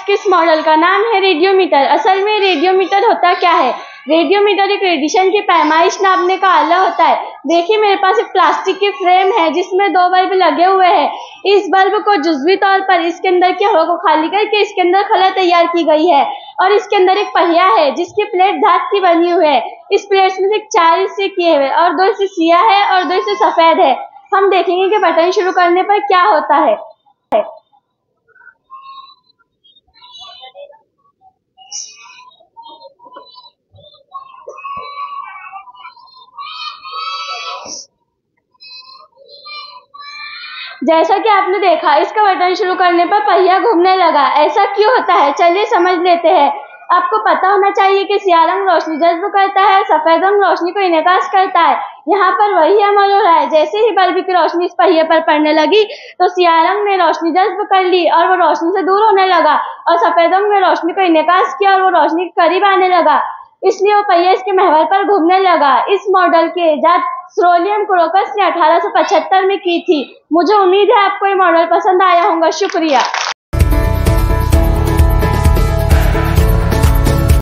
किस मॉडल का नाम है रेडियोमीटर। असल में रेडियोमीटर होता क्या है? रेडियोमीटर एक रेडिएशन की पैमाइश नापने का आला होता है। देखिए मेरे पास एक प्लास्टिक की फ्रेम है जिसमें 2 बल्ब लगे हुए हैं। इस बल्ब को जुज़वी तौर पर इसके अंदर की हवा को खाली करके इसके अंदर खला तैयार की गई है और इसके अंदर एक पहिया है जिसकी प्लेट धातु की बनी हुई है। इस प्लेट में से 4 हिस्से किए हुए और 2 हिस्से सिया है और 2 हिस्से सफेद है। हम देखेंगे कि बटन शुरू करने पर क्या होता है। जैसा कि आपने देखा, इसका बटन शुरू करने पर पहिया घूमने लगा। ऐसा क्यों होता है, चलिए समझ लेते हैं। आपको पता होना चाहिए कि सियाह रंग रोशनी जज्ब करता है, सफेद रंग रोशनी को इनेकास करता है। यहाँ पर वही अमल हो रहा है। जैसे ही बल्ब की रोशनी इस पहिए पर पड़ने लगी तो सियाह रंग ने रोशनी जज्ब कर ली और वो रोशनी से दूर होने लगा और सफेद रंग ने रोशनी को इनेकास किया और वो रोशनी के करीब आने लगा, इसलिए वो पहिया इसके महवर पर घूमने लगा। इस मॉडल की इजाद सोलियम क्रोकस ने 1875 में की थी। मुझे उम्मीद है आपको ये मॉडल पसंद आया होगा। शुक्रिया।